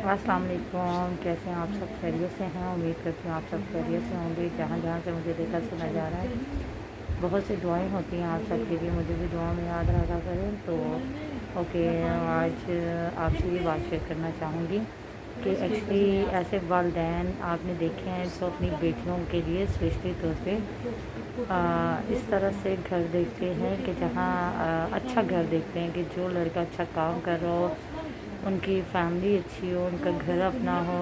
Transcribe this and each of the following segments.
अस्सलाम वालेकुम। कैसे हैं आप सब? खैरियत से हैं? उम्मीद करती हूँ आप सब खैरियत से होंगे। जहाँ जहाँ से मुझे देखा सुना जा रहा है, बहुत सी दुआएं होती हैं आप सब के लिए, मुझे भी दुआ में याद रखा करें। तो ओके, आज आपसे ये बात शेयर करना चाहूँगी कि एक्चुअली ऐसे वालिदैन आपने देखे हैं जो अपनी बेटियों के लिए स्पेशली तौर पे इस तरह से घर देखते हैं कि जहाँ अच्छा घर देखते हैं कि जो लड़का अच्छा काम कर रहा हो, उनकी फैमिली अच्छी हो, उनका घर अपना हो,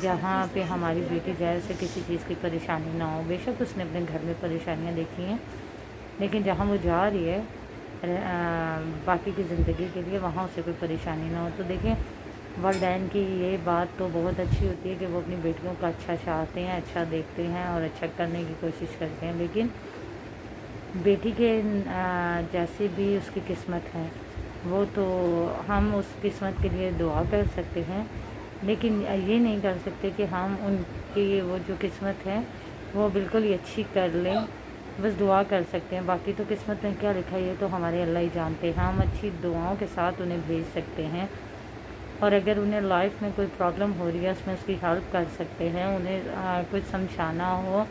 जहाँ पे हमारी बेटी जाए उसे किसी चीज़ की परेशानी ना हो। बेशक उसने अपने घर में परेशानियाँ देखी हैं, लेकिन जहाँ वो जा रही है बाकी की ज़िंदगी के लिए, वहाँ उसे कोई परेशानी ना हो। तो देखें, वालिदैन की ये बात तो बहुत अच्छी होती है कि वो अपनी बेटियों का अच्छा चाहते हैं, अच्छा देखते हैं और अच्छा करने की कोशिश करते हैं। लेकिन बेटी के जैसी भी उसकी किस्मत है, वो तो हम उस किस्मत के लिए दुआ कर सकते हैं, लेकिन ये नहीं कर सकते कि हम उनकी वो जो किस्मत है वो बिल्कुल ही अच्छी कर लें। बस दुआ कर सकते हैं, बाकी तो किस्मत में क्या लिखा है ये तो हमारे अल्लाह ही जानते हैं। हम अच्छी दुआओं के साथ उन्हें भेज सकते हैं, और अगर उन्हें लाइफ में कोई प्रॉब्लम हो रही है उसमें उसकी हेल्प कर सकते हैं। उन्हें कुछ समझाना हो,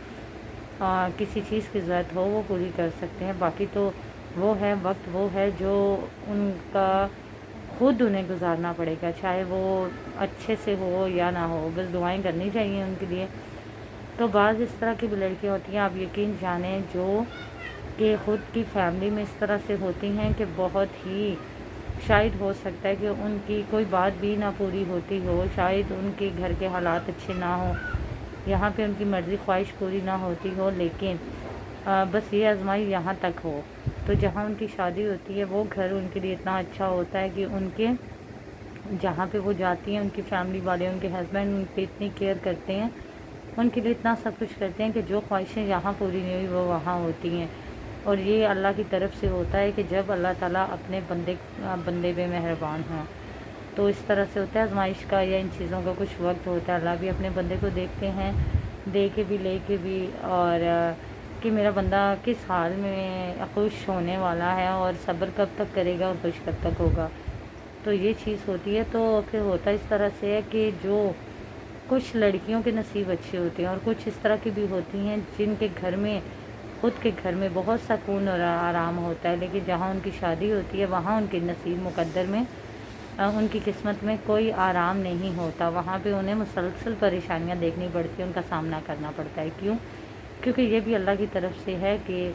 किसी चीज़ की ज़रूरत हो, वो पूरी कर सकते हैं। बाकी तो वो है वक्त, वो है जो उनका खुद उन्हें गुजारना पड़ेगा, चाहे वो अच्छे से हो या ना हो, बस दुआएं करनी चाहिए उनके लिए। तो बाज़ इस तरह की भी लड़कियाँ होती हैं, आप यकीन जानें, जो कि ख़ुद की फैमिली में इस तरह से होती हैं कि बहुत ही शायद हो सकता है कि उनकी कोई बात भी ना पूरी होती हो, शायद उनके घर के हालात अच्छे ना हो, यहाँ पे उनकी मर्ज़ी ख्वाहिश पूरी ना होती हो, लेकिन बस ये आजमाई यहाँ तक हो। तो जहाँ उनकी शादी होती है वो घर उनके लिए इतना अच्छा होता है कि उनके जहाँ पे वो जाती हैं उनकी फैमिली वाले, उनके हस्बैंड उन पर इतनी केयर करते हैं, उनके लिए इतना सब कुछ करते हैं कि जो ख्वाहिशें यहाँ पूरी नहीं हुई वो वहाँ होती हैं। और ये अल्लाह की तरफ से होता है कि जब अल्लाह ताला अपने बंदे पे मेहरबान हों, तो इस तरह से होता है आजमाइश का, या इन चीज़ों का कुछ वक्त होता है। अल्लाह भी अपने बंदे को देखते हैं, दे के भी ले के भी, और कि मेरा बंदा किस हाल में खुश होने वाला है और सब्र कब तक करेगा और खुश कब तक होगा। तो ये चीज़ होती है। तो फिर होता इस तरह से है कि जो कुछ लड़कियों के नसीब अच्छे होते हैं और कुछ इस तरह की भी होती हैं जिनके घर में, खुद के घर में बहुत सुकून और आराम होता है, लेकिन जहाँ उनकी शादी होती है वहाँ उनके नसीब मुकद्दर में, उनकी किस्मत में कोई आराम नहीं होता। वहाँ पे उन्हें मुसलसल परेशानियाँ देखनी पड़ती हैं, उनका सामना करना पड़ता है। क्यों? क्योंकि ये भी अल्लाह की तरफ से है कि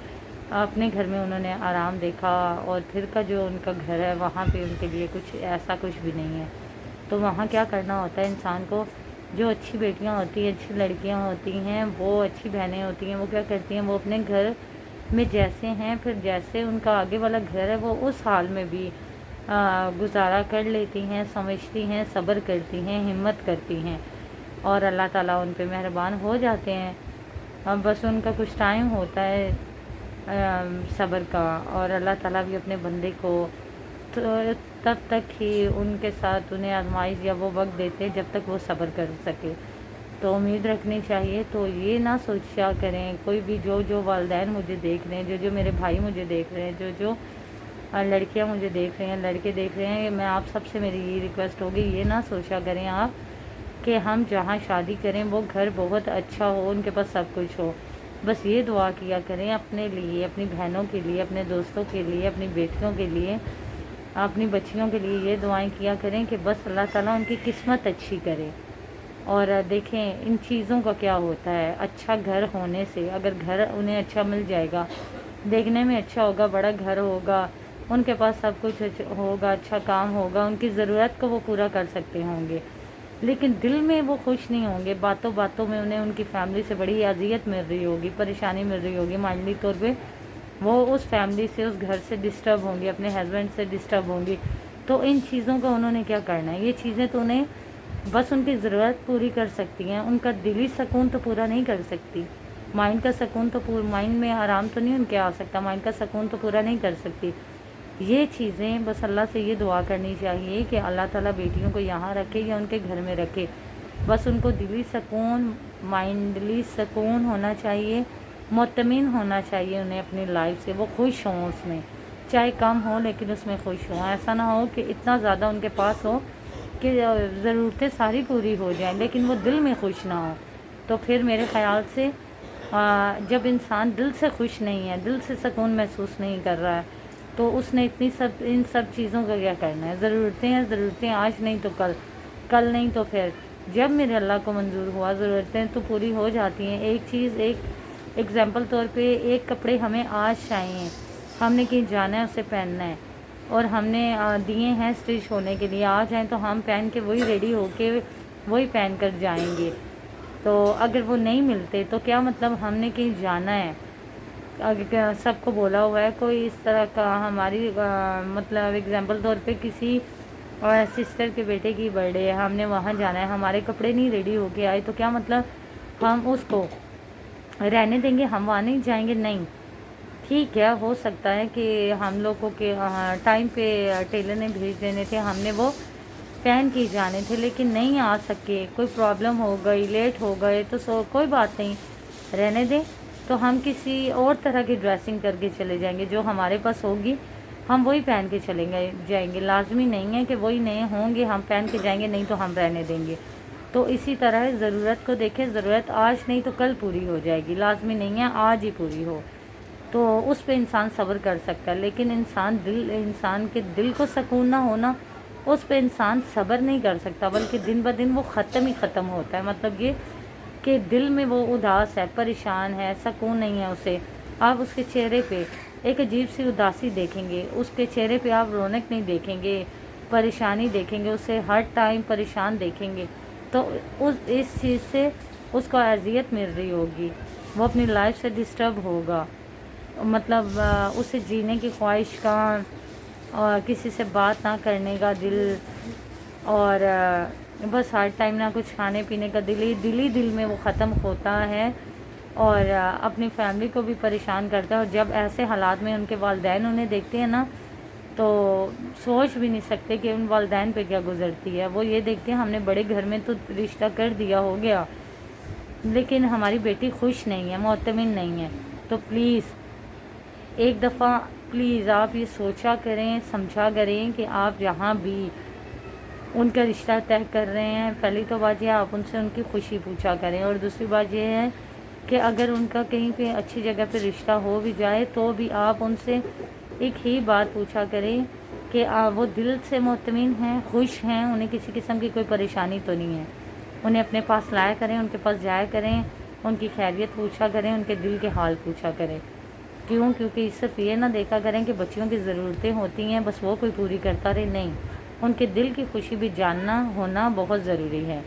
अपने घर में उन्होंने आराम देखा, और फिर का जो उनका घर है वहाँ पे उनके लिए कुछ ऐसा कुछ भी नहीं है। तो वहाँ क्या करना होता है इंसान को? जो अच्छी बेटियाँ होती हैं, अच्छी लड़कियाँ होती हैं, वो अच्छी बहनें होती हैं, वो क्या करती हैं, वो अपने घर में जैसे हैं, फिर जैसे उनका आगे वाला घर है, वो उस हाल में भी गुजारा कर लेती हैं, समझती हैं, सब्र करती हैं, हिम्मत करती हैं, और अल्लाह ताला उन पे मेहरबान हो जाते हैं। अब बस उनका कुछ टाइम होता है सब्र का, और अल्लाह ताला भी अपने बंदे को तो तब तक ही उनके साथ उन्हें आजमाइश या वो वक्त देते हैं जब तक वो सब्र कर सके। तो उम्मीद रखनी चाहिए। तो ये ना सोचा करें कोई भी, जो वालिदैन मुझे देख रहे हैं, जो मेरे भाई मुझे देख रहे हैं, जो लड़कियां मुझे देख रहे हैं, लड़के देख रहे हैं, मैं आप सबसे मेरी ये रिक्वेस्ट होगी, ये ना सोचा करें आप कि हम जहाँ शादी करें वो घर बहुत अच्छा हो, उनके पास सब कुछ हो। बस ये दुआ किया करें अपने लिए, अपनी बहनों के लिए, अपने दोस्तों के लिए, अपनी बेटियों के लिए, अपनी बच्चियों के लिए ये दुआएं किया करें कि बस अल्लाह ताला उनकी किस्मत अच्छी करे। और देखें इन चीज़ों का क्या होता है, अच्छा घर होने से, अगर घर उन्हें अच्छा मिल जाएगा, देखने में अच्छा होगा, बड़ा घर होगा, उनके पास सब कुछ होगा, अच्छा काम होगा, उनकी ज़रूरत को वो पूरा कर सकते होंगे, लेकिन दिल में वो खुश नहीं होंगे। बातों बातों में उन्हें उनकी फैमिली से बड़ी अजियत मिल रही होगी, परेशानी मिल रही होगी, माइंडली तौर पे वो उस फैमिली से, उस घर से डिस्टर्ब होंगी, अपने हस्बैंड से डिस्टर्ब होंगी। तो इन चीज़ों का उन्होंने क्या करना है? ये चीज़ें तो उन्हें बस उनकी ज़रूरत पूरी कर सकती हैं, उनका दिली सुकून तो पूरा नहीं कर सकती। माइंड का सुकून तो माइंड में आराम तो नहीं उनके आ सकता, माइंड का सुकून तो पूरा नहीं कर सकती। ये चीज़ें बस अल्लाह से ये दुआ करनी चाहिए कि अल्लाह ताला बेटियों को यहाँ रखे या उनके घर में रखे। बस उनको दिली सुकून, माइंडली सुकून होना चाहिए, मुतमिन होना चाहिए उन्हें अपनी लाइफ से, वो खुश हों उसमें, चाहे कम हो लेकिन उसमें खुश हों। ऐसा ना हो कि इतना ज़्यादा उनके पास हो کہ ضرورتیں ساری پوری ہو جائیں لیکن وہ دل میں خوش نہ ہو، تو پھر میرے خیال سے جب انسان دل سے خوش نہیں ہے، دل سے سکون محسوس نہیں کر رہا ہے، تو اس نے ان سب چیزوں کا کیا کرنا ہے؟ ضرورتیں ہیں، ضرورتیں آج نہیں تو کل، کل نہیں تو پھر جب میرے اللہ کو منظور ہوا، ضرورتیں تو پوری ہو جاتی ہیں۔ ایک چیز، ایک ایگزامپل طور پہ، ایک کپڑے ہمیں آج چاہیے، ہم نے کہیں جانا ہے اسے پہننا ہے، اور ہم نے دیے ہیں اسٹچ ہونے کے لیے، آ جائیں تو ہم پہن کے وہی ریڈی ہو کے وہی پہن کر جائیں گے، تو اگر وہ نہیں ملتے تو کیا مطلب ہم نے کہیں جانا ہے؟ اگر سب کو بولا ہوا ہے، کوئی اس طرح کا ہماری مطلب ایگزامپل طور پہ کسی سسٹر کے بیٹے کی برتھ ڈے ہے، ہم نے وہاں جانا ہے، ہمارے کپڑے نہیں ریڈی ہو کے آئے، تو کیا مطلب ہم اس کو رہنے دیں گے؟ ہم وہاں نہیں جائیں گے؟ نہیں، ٹھیک ہے، ہو سکتا ہے کہ ہم لوگوں کے ٹائم پہ ٹیلر نے بھیج دینے تھے، ہم نے وہ پہن کے جانے تھے، لیکن نہیں آ سکے، کوئی پرابلم ہو گئی، لیٹ ہو گئے، تو کوئی بات نہیں، رہنے دیں، تو ہم کسی اور طرح کی ڈریسنگ کر کے چلے جائیں گے، جو ہمارے پاس ہوگی ہم وہی پہن کے جائیں گے، لازمی نہیں ہے کہ وہی نئے ہوں گے ہم پہن کے جائیں گے، نہیں تو ہم رہنے دیں گے۔ تو اسی طرح ضرورت کو دیکھیں، ضرورت آج نہیں تو کل پوری ہو جائے گی، لازمی نہیں ہے آج ہی پوری ہو، تو اس پہ انسان صبر کر سکتا ہے، لیکن انسان کے دل کو سکون نہ ہونا، اس پہ انسان صبر نہیں کر سکتا، بلکہ دن بہ دن وہ ختم ہوتا ہے، مطلب یہ کہ دل میں وہ اداس ہے، پریشان ہے، سکون نہیں ہے اسے، آپ اس کے چہرے پہ ایک عجیب سی اداسی دیکھیں گے، اس کے چہرے پہ آپ رونق نہیں دیکھیں گے، پریشانی دیکھیں گے، اسے ہر ٹائم پریشان دیکھیں گے، تو اس چیز سے اس کو اذیت مل رہی ہوگی، وہ اپنی لائف سے ڈسٹرب ہوگا، مطلب اسے جینے کی خواہش کا، اور کسی سے بات نہ کرنے کا دل، اور بس ہر ٹائم نہ کچھ کھانے پینے کا دل میں وہ ختم ہوتا ہے، اور اپنی فیملی کو بھی پریشان کرتا ہے، اور جب ایسے حالات میں ان کے والدین انہیں دیکھتے ہیں نا، تو سوچ بھی نہیں سکتے کہ ان والدین پہ کیا گزرتی ہے، وہ یہ دیکھتے ہیں ہم نے بڑے گھر میں تو رشتہ کر دیا، ہو گیا، لیکن ہماری بیٹی خوش نہیں ہے، مطمئن نہیں ہے، تو پلیز ایک دفعہ پلیز آپ یہ سوچا کریں، سمجھا کریں کہ آپ جہاں بھی ان کا رشتہ طے کر رہے ہیں، پہلی تو بات یہ آپ ان سے ان کی خوشی پوچھا کریں، اور دوسری بات یہ ہے کہ اگر ان کا کہیں پہ اچھی جگہ پہ رشتہ ہو بھی جائے تو بھی آپ ان سے ایک ہی بات پوچھا کریں کہ وہ دل سے مطمئن ہیں، خوش ہیں، انہیں کسی قسم کی کوئی پریشانی تو نہیں ہے، انہیں اپنے پاس لایا کریں، ان کے پاس جایا کریں، ان کی خیریت پوچھا کریں، ان کے دل کے حال پوچھا کریں، کیونکہ صرف یہ نہ دیکھا کریں کہ بچیوں کی ضرورتیں ہوتی ہیں بس وہ کوئی پوری کرتا رہے، نہیں، ان کے دل کی خوشی بھی جاننا ہونا بہت ضروری ہے۔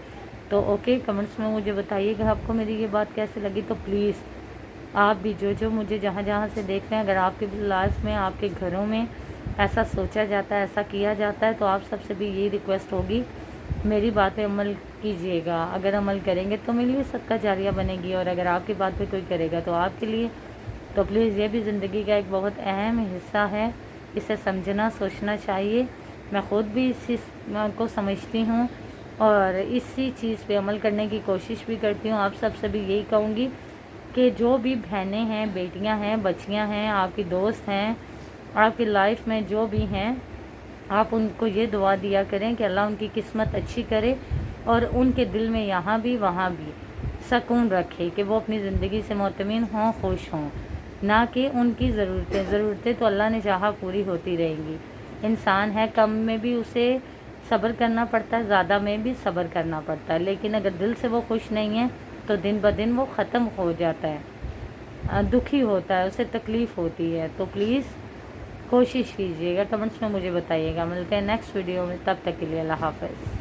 تو اوکے، کمنٹس میں مجھے بتائیے کہ آپ کو میری یہ بات کیسے لگی، تو پلیز آپ بھی جو مجھے جہاں سے دیکھ رہے ہیں، اگر آپ کے لائف میں، آپ کے گھروں میں ایسا سوچا جاتا ہے، ایسا کیا جاتا ہے، تو آپ سب سے بھی یہی ریکویسٹ ہوگی، میری بات پہ عمل کیجئے گا، اگر عمل کریں گے تو میرے لیے صدقہ جاریہ بنے گی، اور اگر آپ کی بات پہ کوئی کرے گا تو آپ کے لیے، تو پلیز یہ بھی زندگی کا ایک بہت اہم حصہ ہے، اسے سمجھنا، سوچنا چاہیے، میں خود بھی اس چیز کو سمجھتی ہوں، اور اسی چیز پہ عمل کرنے کی کوشش بھی کرتی ہوں۔ آپ سب سے بھی یہی کہوں گی کہ جو بھی بہنیں ہیں، بیٹیاں ہیں، بچیاں ہیں، آپ کی دوست ہیں، آپ کی لائف میں جو بھی ہیں، آپ ان کو یہ دعا دیا کریں کہ اللہ ان کی قسمت اچھی کرے، اور ان کے دل میں یہاں بھی وہاں بھی سکون رکھے، کہ وہ اپنی زندگی سے مطمئن ہوں، خوش ہوں، نہ کہ ان کی ضرورتیں تو اللہ نے چاہا پوری ہوتی رہیں گی، انسان ہے، کم میں بھی اسے صبر کرنا پڑتا ہے، زیادہ میں بھی صبر کرنا پڑتا ہے، لیکن اگر دل سے وہ خوش نہیں ہے تو دن بہ دن وہ ختم ہو جاتا ہے، دکھی ہوتا ہے، اسے تکلیف ہوتی ہے، تو پلیز کوشش کیجیے گا، کمنٹس میں مجھے بتائیے گا، ملتے ہیں نیکسٹ ویڈیو میں، تب تک کے لیے اللہ حافظ۔